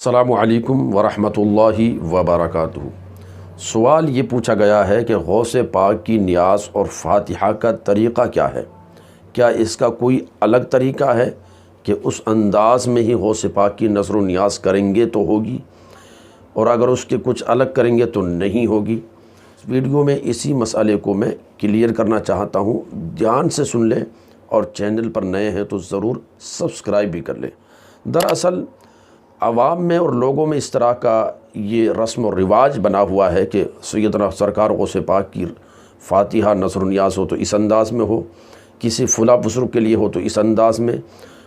السلام علیکم ورحمۃ اللہ وبرکاتہ۔ سوال یہ پوچھا گیا ہے کہ غوث پاک کی نیاز اور فاتحہ کا طریقہ کیا ہے؟ کیا اس کا کوئی الگ طریقہ ہے کہ اس انداز میں ہی غوث پاک کی نظر و نیاز کریں گے تو ہوگی، اور اگر اس کے کچھ الگ کریں گے تو نہیں ہوگی؟ اس ویڈیو میں اسی مسئلے کو میں کلیئر کرنا چاہتا ہوں، دھیان سے سن لیں، اور چینل پر نئے ہیں تو ضرور سبسکرائب بھی کر لیں۔ دراصل عوام میں اور لوگوں میں اس طرح کا یہ رسم و رواج بنا ہوا ہے کہ سیدنا سرکار غوث پاک کی فاتحہ نظر و نیاز ہو تو اس انداز میں ہو، کسی فلاں بزرگ کے لیے ہو تو اس انداز میں،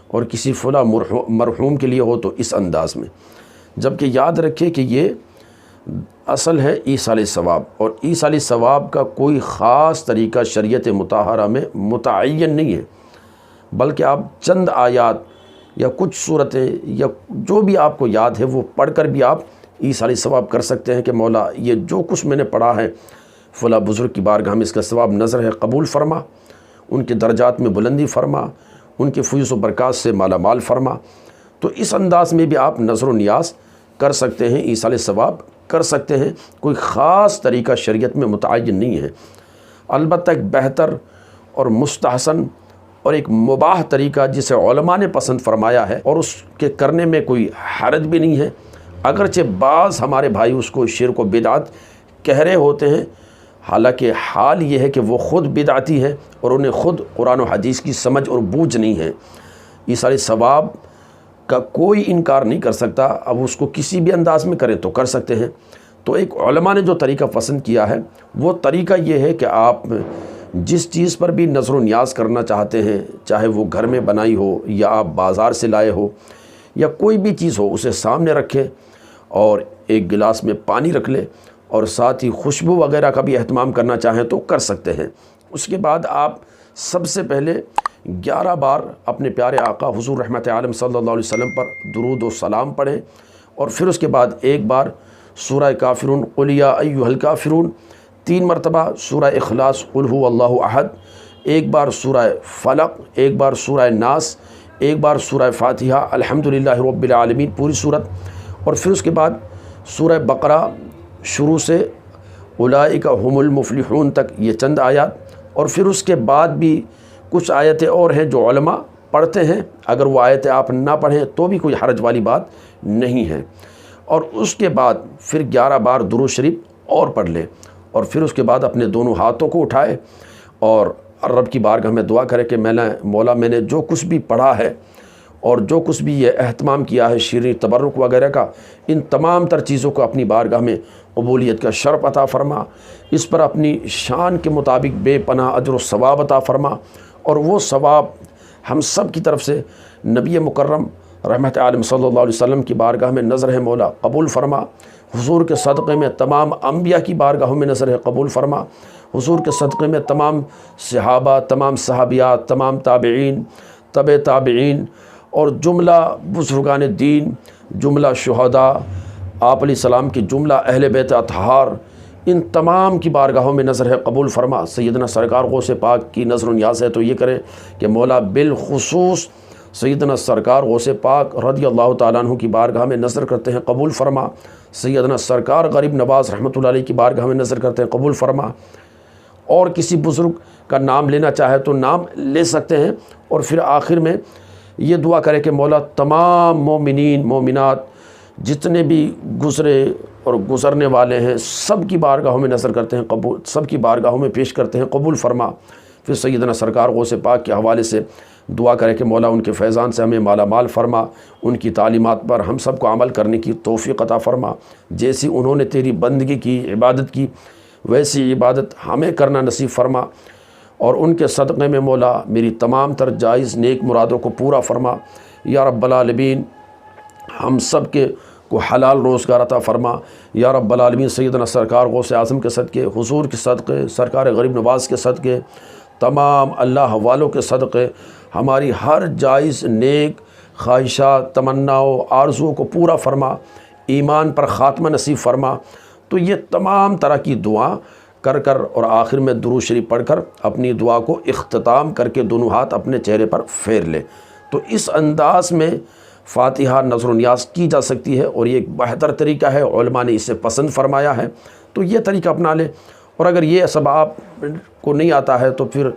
اور کسی فلاں مرحوم کے لیے ہو تو اس انداز میں، جبکہ یاد رکھے کہ یہ اصل ہے ایصال ثواب، اور ایصال ثواب کا کوئی خاص طریقہ شریعت مطہرہ میں متعین نہیں ہے، بلکہ آپ چند آیات یا کچھ صورتیں یا جو بھی آپ کو یاد ہے وہ پڑھ کر بھی آپ ایصال ثواب کر سکتے ہیں کہ مولا یہ جو کچھ میں نے پڑھا ہے فلاں بزرگ کی بارگاہ میں اس کا ثواب نظر ہے قبول فرما، ان کے درجات میں بلندی فرما، ان کے فیض و برکات سے مالا مال فرما۔ تو اس انداز میں بھی آپ نظر و نیاز کر سکتے ہیں، ایصال ثواب کر سکتے ہیں، کوئی خاص طریقہ شریعت میں متعین نہیں ہے۔ البتہ ایک بہتر اور مستحسن اور ایک مباح طریقہ جسے علماء نے پسند فرمایا ہے، اور اس کے کرنے میں کوئی حرج بھی نہیں ہے، اگرچہ بعض ہمارے بھائی اس کو شرک و بدعت کہہ رہے ہوتے ہیں، حالانکہ حال یہ ہے کہ وہ خود بدعتی ہے اور انہیں خود قرآن و حدیث کی سمجھ اور بوجھ نہیں ہے۔ ایصال ثواب کا کوئی انکار نہیں کر سکتا، اب اس کو کسی بھی انداز میں کریں تو کر سکتے ہیں۔ تو ایک علماء نے جو طریقہ پسند کیا ہے وہ طریقہ یہ ہے کہ آپ جس چیز پر بھی نظر و نیاز کرنا چاہتے ہیں، چاہے وہ گھر میں بنائی ہو یا آپ بازار سے لائے ہو یا کوئی بھی چیز ہو، اسے سامنے رکھیں اور ایک گلاس میں پانی رکھ لیں، اور ساتھ ہی خوشبو وغیرہ کا بھی اہتمام کرنا چاہیں تو کر سکتے ہیں۔ اس کے بعد آپ سب سے پہلے 11 بار اپنے پیارے آقا حضور رحمت عالم صلی اللہ علیہ وسلم پر درود و سلام پڑھیں، اور پھر اس کے بعد ایک بار سورہ کافرون قل یا ایھا الکافرون، 3 مرتبہ سورہ اخلاص قل ھو اللہ احد، ایک بار سورہ فلق، ایک بار سورہ ناس، ایک بار سورہ فاتحہ الحمدللہ رب العالمین پوری صورت، اور پھر اس کے بعد سورہ بقرہ شروع سے اولئک ھم المفلحون تک یہ چند آیات، اور پھر اس کے بعد بھی کچھ آیتیں اور ہیں جو علماء پڑھتے ہیں، اگر وہ آیتیں آپ نہ پڑھیں تو بھی کوئی حرج والی بات نہیں ہے، اور اس کے بعد پھر 11 بار درود شریف اور پڑھ لیں، اور پھر اس کے بعد اپنے دونوں ہاتھوں کو اٹھائے اور رب کی بارگاہ میں دعا کرے کہ مولا میں نے جو کچھ بھی پڑھا ہے اور جو کچھ بھی یہ اہتمام کیا ہے شیریں تبرک وغیرہ کا، ان تمام تر چیزوں کو اپنی بارگاہ میں قبولیت کا شرف عطا فرما، اس پر اپنی شان کے مطابق بے پناہ اجر و ثواب عطا فرما، اور وہ ثواب ہم سب کی طرف سے نبی مکرم رحمت عالم صلی اللہ علیہ وسلم کی بارگاہ میں نظر ہے مولا قبول فرما، حضور کے صدقے میں تمام انبیاء کی بارگاہوں میں نظر ہے قبول فرما، حضور کے صدقے میں تمام صحابہ، تمام صحابیات، تمام تابعین، تبع تابعین، اور جملہ بزرگان دین، جملہ شہداء، آپ علیہ السلام کی جملہ اہل بیت اطہار، ان تمام کی بارگاہوں میں نظر ہے قبول فرما۔ سیدنا سرکار غوث پاک کی نظر و نیاز ہے تو یہ کریں کہ مولا بالخصوص سیدنا سرکار غوث پاک رضی اللہ تعالیٰ عنہ کی بارگاہ میں نظر کرتے ہیں قبول فرما، سیدنا سرکار غریب نواز رحمۃ اللہ علیہ کی بارگاہ میں نظر کرتے ہیں قبول فرما، اور کسی بزرگ کا نام لینا چاہے تو نام لے سکتے ہیں، اور پھر آخر میں یہ دعا کرے کہ مولا تمام مومنین مومنات جتنے بھی گزرے اور گزرنے والے ہیں سب کی بارگاہوں میں نظر کرتے ہیں قبول، سب کی بارگاہوں میں پیش کرتے ہیں قبول فرما۔ پھر سیدنا سرکار غوث پاک کے حوالے سے دعا کرے کہ مولا ان کے فیضان سے ہمیں مالا مال فرما، ان کی تعلیمات پر ہم سب کو عمل کرنے کی توفیق عطا فرما، جیسی انہوں نے تیری بندگی کی، عبادت کی، ویسی عبادت ہمیں کرنا نصیب فرما، اور ان کے صدقے میں مولا میری تمام تر جائز نیک مرادوں کو پورا فرما یا رب العالمین، ہم سب کے کو حلال روزگار عطا فرما یا رب العالمین۔ سیدنا سرکار غوث اعظم کے صدقے، حضور کے صدقے، سرکار غریب نواز کے صدقے، تمام اللہ والوں کے صدقے، ہماری ہر جائز نیک خواہشات، تمناؤں، آرزوؤں کو پورا فرما، ایمان پر خاتمہ نصیب فرما۔ تو یہ تمام طرح کی دعا کر کر اور آخر میں درود شریف پڑھ کر اپنی دعا کو اختتام کر کے دونوں ہاتھ اپنے چہرے پر پھیر لے۔ تو اس انداز میں فاتحہ نذر و نیاز کی جا سکتی ہے، اور یہ ایک بہتر طریقہ ہے، علماء نے اسے پسند فرمایا ہے، تو یہ طریقہ اپنا لیں۔ اور اگر یہ سب آپ کو نہیں آتا ہے تو پھر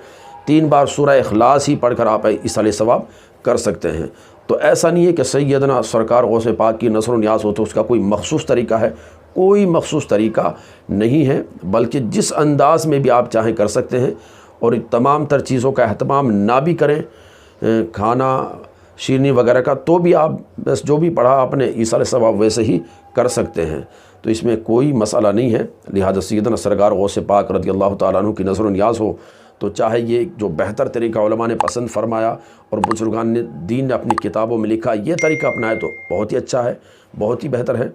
3 بار سورہ اخلاص ہی پڑھ کر آپ ایصال ثواب کر سکتے ہیں۔ تو ایسا نہیں ہے کہ سیدنا سرکار غوث پاک کی نذر و نیاز ہو تو اس کا کوئی مخصوص طریقہ ہے، کوئی مخصوص طریقہ نہیں ہے، بلکہ جس انداز میں بھی آپ چاہیں کر سکتے ہیں، اور تمام تر چیزوں کا اہتمام نہ بھی کریں، کھانا شیرنی وغیرہ کا، تو بھی آپ بس جو بھی پڑھا آپ نے ایصال ثواب ویسے ہی کر سکتے ہیں، تو اس میں کوئی مسئلہ نہیں ہے۔ لہذا سیدنا سرکار غوث پاک رضی اللہ تعالیٰ عنہ کی نذر و نیاز ہو تو چاہے یہ جو بہتر طریقہ علماء نے پسند فرمایا اور بزرگان دین نے اپنی کتابوں میں لکھا، یہ طریقہ اپنائے تو بہت ہی اچھا ہے، بہت ہی بہتر ہے۔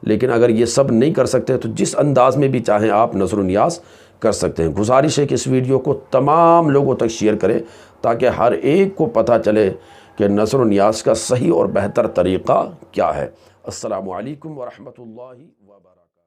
لیکن اگر یہ سب نہیں کر سکتے تو جس انداز میں بھی چاہیں آپ نذر و نیاز کر سکتے ہیں۔ گزارش ہے کہ اس ویڈیو کو تمام لوگوں تک شیئر کریں تاکہ ہر ایک کو پتہ چلے کہ نذر و نیاز کا صحیح اور بہتر طریقہ کیا ہے۔ السلام علیکم ورحمۃ اللہ وبرکاتہ۔